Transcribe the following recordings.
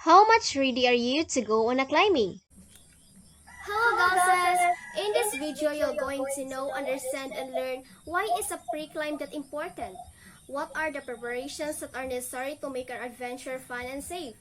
How much ready are you to go on a climbing? Hello Gauses! In this video, you're going to know, understand, and learn why is a pre-climb that important? What are the preparations that are necessary to make our adventure fun and safe?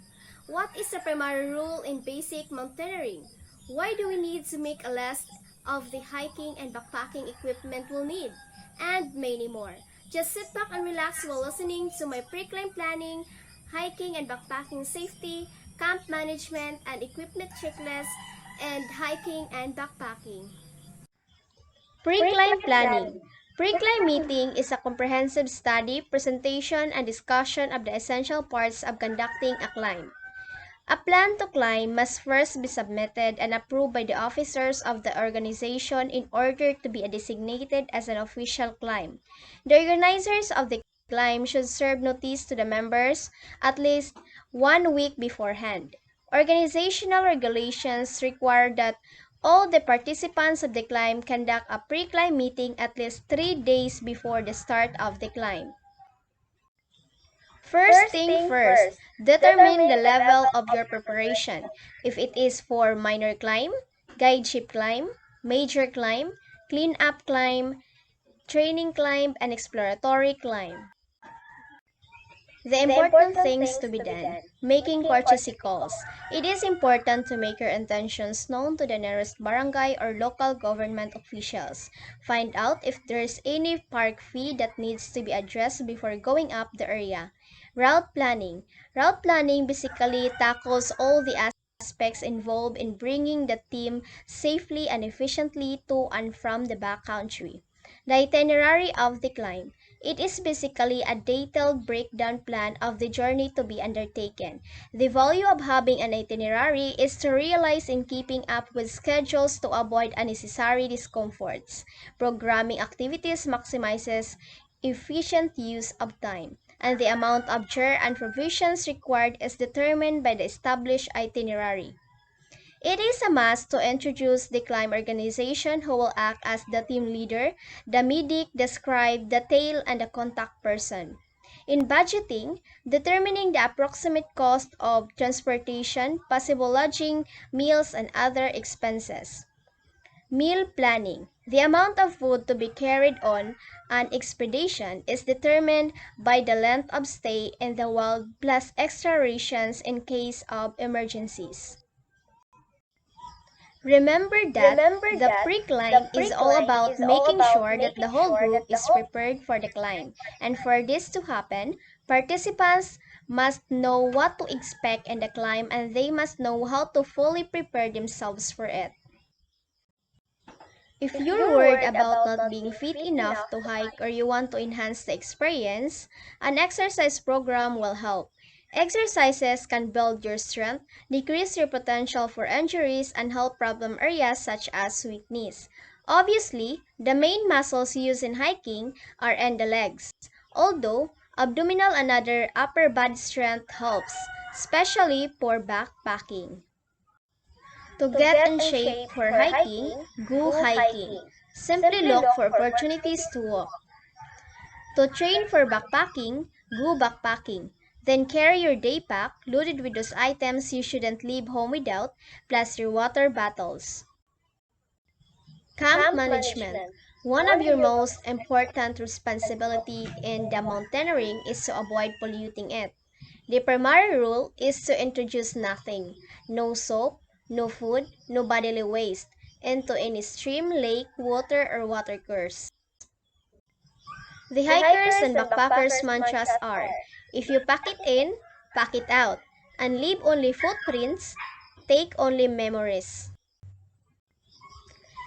What is the primary rule in basic mountaineering? Why do we need to make a list of the hiking and backpacking equipment we'll need? And many more. Just sit back and relax while listening to my pre-climb planning, hiking and backpacking safety, camp management and equipment checklist, and hiking and backpacking. Pre-climb planning. Pre-climb meeting is a comprehensive study, presentation, and discussion of the essential parts of conducting a climb. A plan to climb must first be submitted and approved by the officers of the organization in order to be designated as an official climb. The organizers of the climb should serve notice to the members at least 1 week beforehand. Organizational regulations require that all the participants of the climb conduct a pre-climb meeting at least 3 days before the start of the climb. First thing first, determine the level of your preparation. If it is for minor climb, guideship climb, major climb, clean-up climb, training climb, and exploratory climb. The important things to be done. Making courtesy calls. It is important to make your intentions known to the nearest barangay or local government officials. Find out if there is any park fee that needs to be addressed before going up the area. Route planning. Route planning basically tackles all the aspects involved in bringing the team safely and efficiently to and from the backcountry. The itinerary of the climb. It is basically a detailed breakdown plan of the journey to be undertaken. The value of having an itinerary is to realize in keeping up with schedules to avoid unnecessary discomforts. Programming activities maximizes efficient use of time, and the amount of gear and provisions required is determined by the established itinerary. It is a must to introduce the climb organization who will act as the team leader, the medic, the scribe, the tail, and the contact person. In budgeting, determining the approximate cost of transportation, possible lodging, meals, and other expenses. Meal planning. The amount of food to be carried on an expedition is determined by the length of stay in the wild plus extra rations in case of emergencies. Remember that the pre-climb is all about making sure that the whole group is prepared for the climb. And for this to happen, participants must know what to expect in the climb and they must know how to fully prepare themselves for it. If you're worried about not being fit enough to hike or you want to enhance the experience, an exercise program will help. Exercises can build your strength, decrease your potential for injuries, and help problem areas such as weakness. Obviously, the main muscles used in hiking are in the legs, although abdominal and other upper body strength helps, especially for backpacking. To get in shape for hiking, go hiking. Simply look for opportunities to walk. To train for backpacking, go backpacking. Then carry your day pack loaded with those items you shouldn't leave home without, plus your water bottles. Camp management. One of your most important responsibility in the mountaineering is to avoid polluting it. The primary rule is to introduce nothing, no soap, no food, no bodily waste, into any stream, lake, water, or watercourse. The hikers and backpackers mantras are, if you pack it in, pack it out, and leave only footprints, take only memories.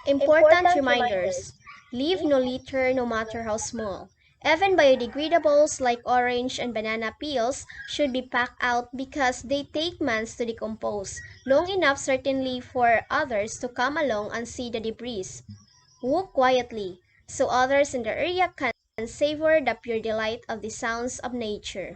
Important reminders. Leave no litter no matter how small. Even biodegradables like orange and banana peels should be packed out because they take months to decompose, long enough certainly for others to come along and see the debris. Walk quietly, so others in the area can savor the pure delight of the sounds of nature.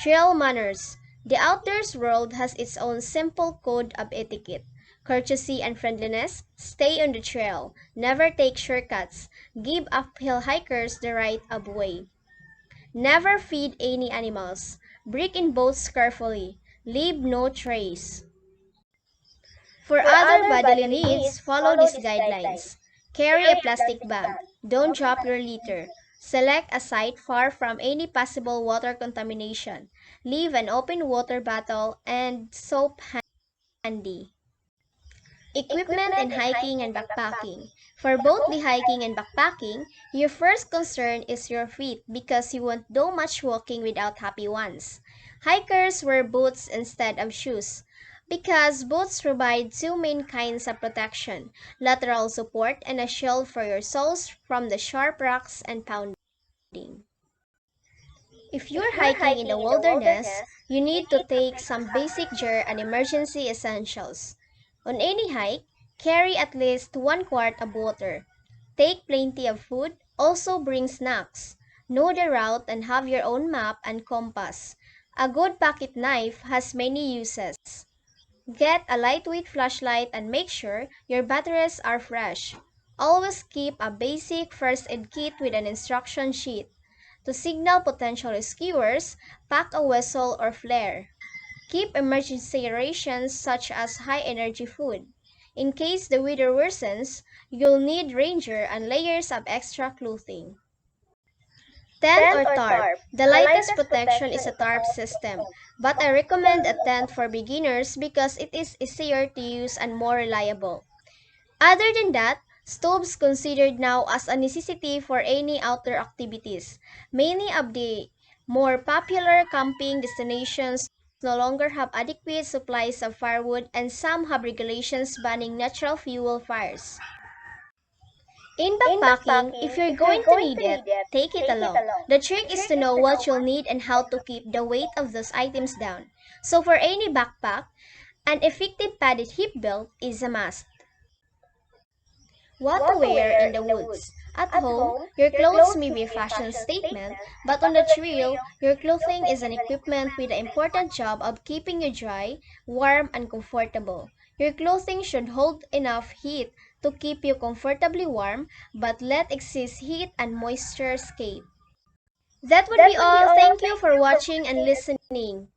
Trail manners. The outdoors world has its own simple code of etiquette. Courtesy and friendliness. Stay on the trail. Never take shortcuts. Give uphill hikers the right of way. Never feed any animals. Break in boats carefully. Leave no trace. For other bodily needs, follow these guidelines. Carry a plastic bag. Don't drop your litter. Select a site far from any possible water contamination. Leave an open water bottle and soap handy. Equipment in hiking and backpacking. For both the hiking and backpacking, your first concern is your feet because you won't do much walking without happy ones. Hikers wear boots instead of shoes because boots provide two main kinds of protection: lateral support and a shield for your soles from the sharp rocks and pounding. If you're hiking in the wilderness, you need to take some basic gear and emergency essentials. On any hike, carry at least 1 quart of water. Take plenty of food, also bring snacks. Know the route and have your own map and compass. A good pocket knife has many uses. Get a lightweight flashlight and make sure your batteries are fresh. Always keep a basic first aid kit with an instruction sheet. To signal potential rescuers, pack a whistle or flare. Keep emergency rations such as high-energy food. In case the weather worsens, you'll need ranger and layers of extra clothing. Tent or tarp. The lightest protection is a tarp system, but I recommend a tent for beginners because it is easier to use and more reliable. Other than that, stoves considered now as a necessity for any outdoor activities. Many of the more popular camping destinations no longer have adequate supplies of firewood and some have regulations banning natural fuel fires. In backpacking, if you're going to need it, take it along. The trick is to know what you'll need and how to keep the weight of those items down. So for any backpack, an effective padded hip belt is a must. What to wear in the woods. At home, your clothes may be a fashion statement, but on the trail, your clothing is an equipment with the important job of keeping you dry, warm, and comfortable. Your clothing should hold enough heat to keep you comfortably warm, but let excess heat and moisture escape. That would be all. Thank you for watching and listening.